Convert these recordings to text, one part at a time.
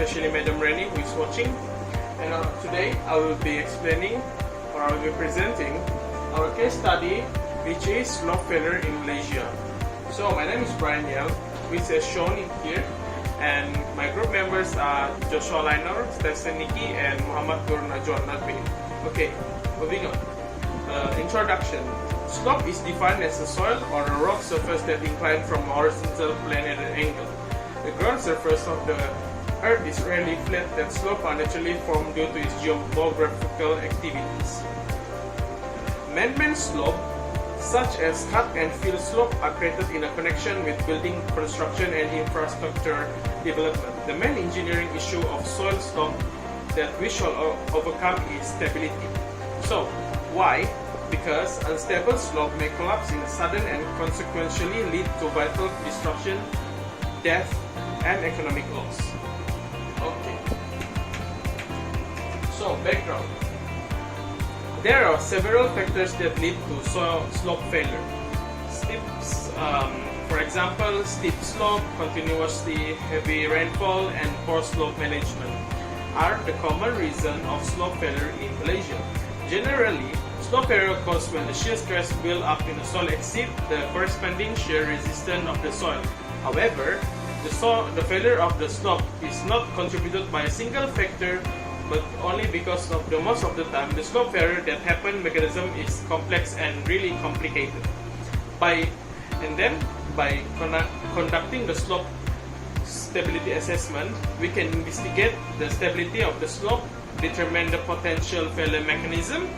especially Madam Reni who is watching. And today I will be explaining, or I will be presenting our case study, which is slope failure in Malaysia. So my name is Brian Yell, which is shown in here, and my group members are Joshua Liner, Stephen Niki, and Muhammad Nur Najwan Nadbi. Okay, moving on. Introduction. Slope is defined as a soil or a rock surface that inclines from a horizontal plane at an angle. The ground surface of the Earth is rarely flat, that slopes are naturally formed due to its geographical activities. Man-made slope, such as cut and fill slope, are created in a connection with building construction and infrastructure development. The main engineering issue of soil slope that we shall overcome is stability. So, why? Because unstable slope may collapse in a sudden and consequentially lead to vital destruction, death, and economic loss. Okay. So, background. There are several factors that lead to slope failure. For example, steep slope, continuously heavy rainfall, and poor slope management are the common reason of slope failure in Malaysia. Generally, slope failure occurs when the shear stress built up in the soil exceeds the corresponding shear resistance of the soil. However, the failure of the slope is not contributed by a single factor, but only because of most of the time the slope failure that happen mechanism is complex and really complicated. By conducting the slope stability assessment, we can investigate the stability of the slope, determine the potential failure mechanism,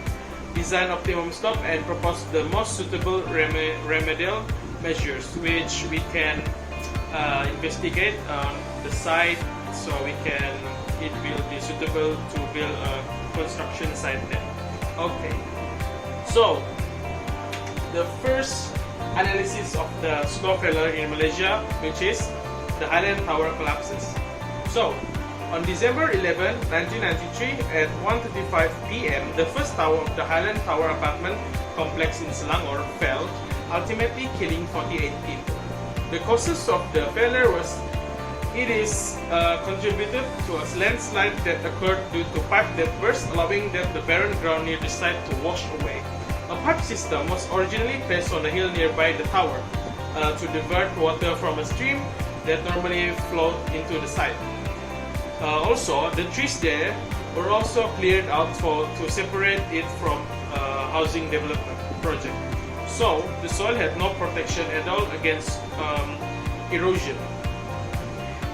design optimum slope, and propose the most suitable remedial measures, which we can investigate on the site, so it will be suitable to build a construction site then. Okay, so the first analysis of the slope failure in Malaysia, which is the Highland Tower collapses. So, on December 11, 1993 at 1:35 p.m., the first tower of the Highland Tower apartment complex in Selangor fell, ultimately killing 48 people. The causes of the failure is contributed to a landslide that occurred due to pipe that burst, allowing the barren ground near the site to wash away. A pipe system was originally placed on a hill nearby the tower to divert water from a stream that normally flowed into the site. Also, the trees there were also cleared out to separate it from housing development project. So, the soil had no protection at all against erosion.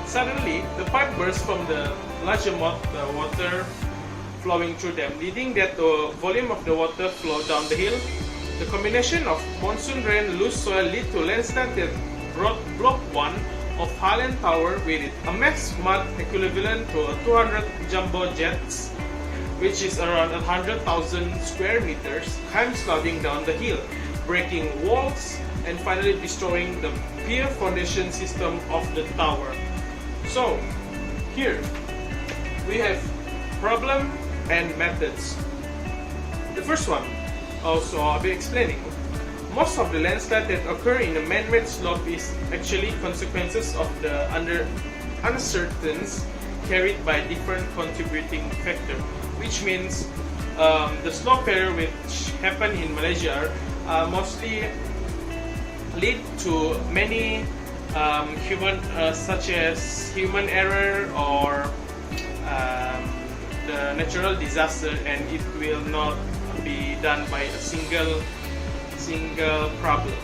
Suddenly, the pipe burst from the large amount of water flowing through them, leading that the volume of the water flowed down the hill. The combination of monsoon rain, loose soil lead to landslide that brought Block 1 of Highland Tower with it, a mass mud equivalent to 200 jumbo jets, which is around 100,000 square meters, came sliding down the hill, breaking walls and finally destroying the pier foundation system of the tower. So, here we have problem and methods. The first one, also I'll be explaining. Most of the landslide that occur in a man-made slope is actually consequences of the uncertainties carried by different contributing factors, which means the slope failure which happen in Malaysia mostly lead to many such as human error or the natural disaster, and it will not be done by a single problem.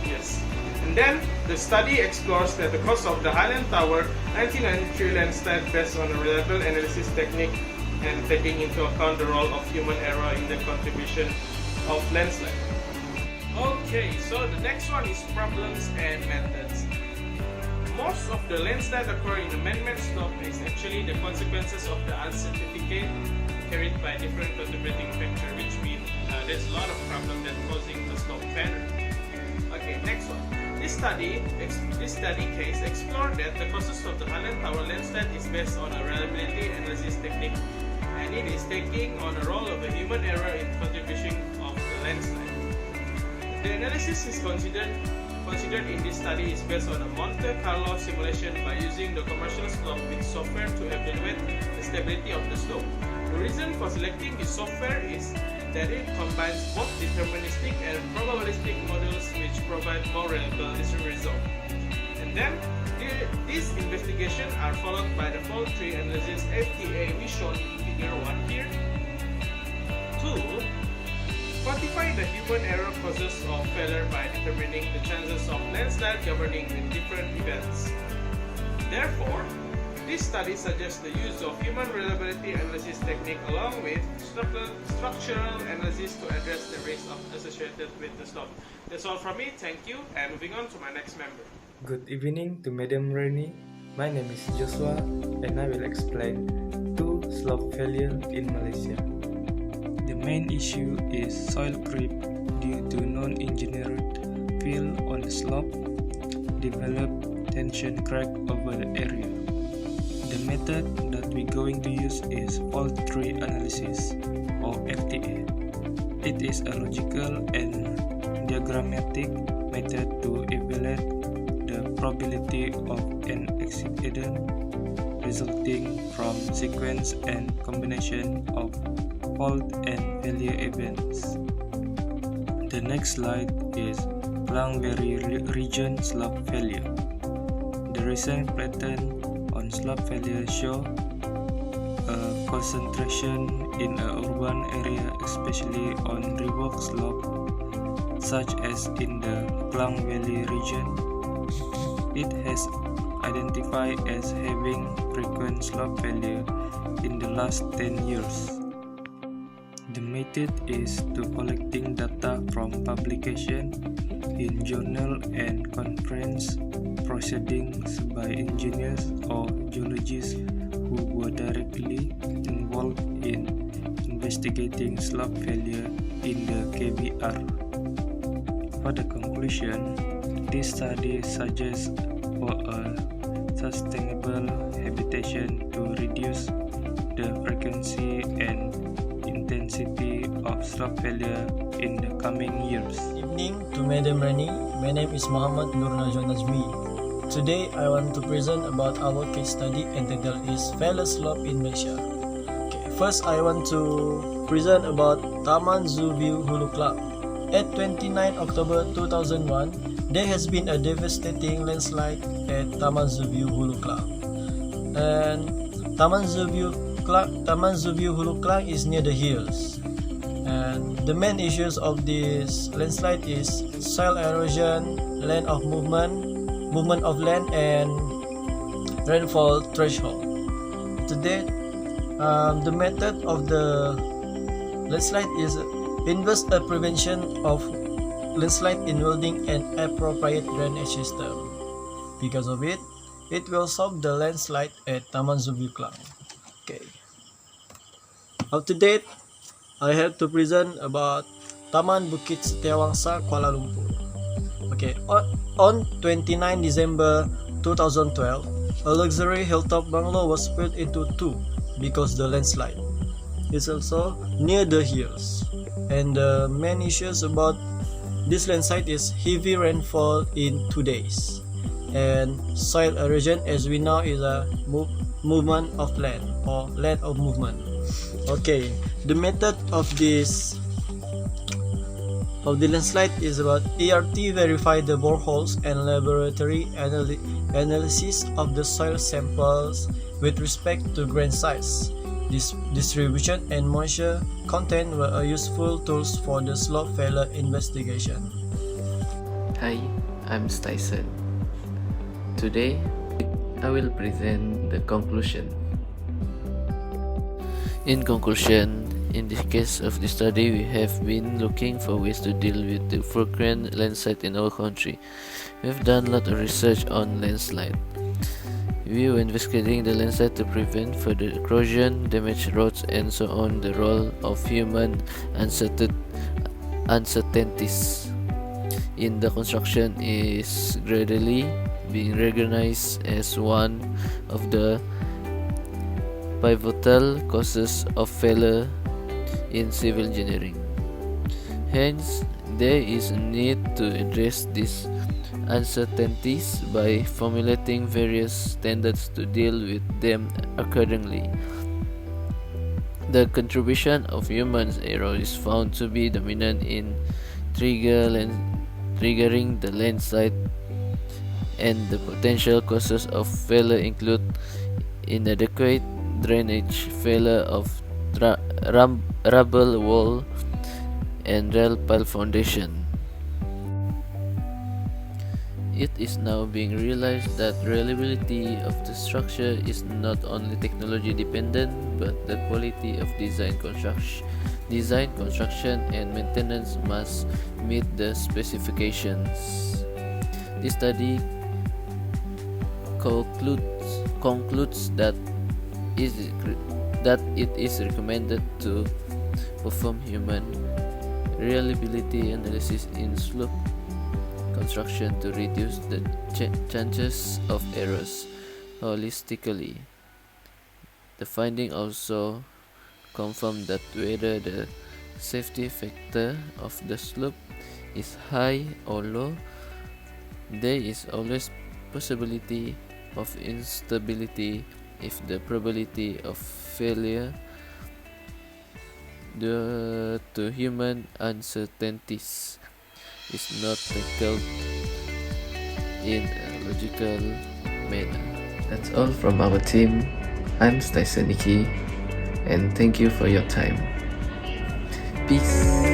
Yes. And then the study explores that the cause of the Highland Tower 1993 landslide based on a reliable analysis technique and taking into account the role of human error in the contribution of landslide. Okay, so the next one is problems and methods. Most of the landslide occur in the man-made slope is actually the consequences of the uncertainty carried by different contributing factors, which means there's a lot of problems that causing the slope failure. Okay, next one. This study case explored that the causes of the Highland Tower landslide is based on a reliability analysis technique, and it is taking on the role of a human error in contribution of the landslide. The analysis is considered considered in this study is based on a Monte Carlo simulation by using the commercial slope with software to evaluate the stability of the slope. The reason for selecting this software is that it combines both deterministic and probabilistic models which provide more reliable result. And then, these investigations are followed by the fault tree analysis FTA we shown in figure 1 here. 2. Quantify the human error causes of failure by determining the chances of landslide governing with different events. Therefore, this study suggests the use of human reliability analysis technique along with structural analysis to address the risks associated with the slope. That's all from me, thank you, and moving on to my next member. Good evening to Madam Rani. My name is Joshua and I will explain 2 slope failure in Malaysia. The main issue is soil creep due to non-engineered fill on the slope, develop tension crack over the area. The method that we're going to use is fault tree analysis or FTA. It is a logical and diagrammatic method to evaluate the probability of an accident resulting from sequence and combination of fault and failure events. The next slide is Klang Valley region slope failure. The recent pattern on slope failure show a concentration in an urban area, especially on rework slope, such as in the Klang Valley region. It has identified as having frequent slope failure in the last 10 years. The method is to collecting data from publication in journal and conference proceedings by engineers or geologists who were directly involved in investigating slope failure in the KBR. For the conclusion, this study suggests for a sustainable habitation to reduce the frequency and intensity of slope failure in the coming years. Evening to Madam Rani. My name is Muhammad Nur Najwa Najmi. Today I want to present about our case study entitled is Failure Slope in Malaysia. First I want to present about Taman Zoo View Hulu Klang. At 29 October 2001, there has been a devastating landslide at Taman Zoo View Hulu Klang. And Taman Zoo View Hulu Klang is near the hills. And the main issues of this landslide is soil erosion, land of movement of land, and rainfall threshold. To date, the method of the landslide is invest a prevention of landslide involving an appropriate drainage system. Because of it, it will solve the landslide at Taman Zoo View Klang. Okay. Up to date, I have to present about Taman Bukit Setiawangsa, Kuala Lumpur. Okay, on 29 December 2012, a luxury hilltop bungalow was split into 2 because the landslide. It's also near the hills. And the main issues about this landslide is heavy rainfall in 2 days. And soil erosion, as we know, is a movement of land or land of movement. Okay, the method of the landslide is about ERT verify the boreholes and laboratory analysis of the soil samples with respect to grain size. This distribution and moisture content were useful tools for the slope failure investigation. Hi, I'm Tyson. Today, I will present the conclusion. In conclusion, in the case of the study, we have been looking for ways to deal with the frequent landslide in our country. We have done a lot of research on landslide. We were investigating the landslide to prevent further erosion, damaged roads, and so on. The role of human uncertainties in the construction is gradually being recognized as one of the pivotal causes of failure in civil engineering. Hence, there is a need to address this uncertainties by formulating various standards to deal with them accordingly. The contribution of human error is found to be dominant in triggering the landslide, and the potential causes of failure include inadequate drainage, failure of rubble wall, and rail pile foundation. It is now being realized that reliability of the structure is not only technology dependent, but the quality of design, construction, and maintenance must meet the specifications. This study concludes that it is recommended to perform human reliability analysis in slope construction to reduce the chances of errors holistically. The finding also confirmed that whether the safety factor of the slope is high or low, there is always possibility of instability if the probability of failure due to human uncertainties is not tackled in a logical manner. That's all from our team. I'm Staisaniki, and thank you for your time. Peace.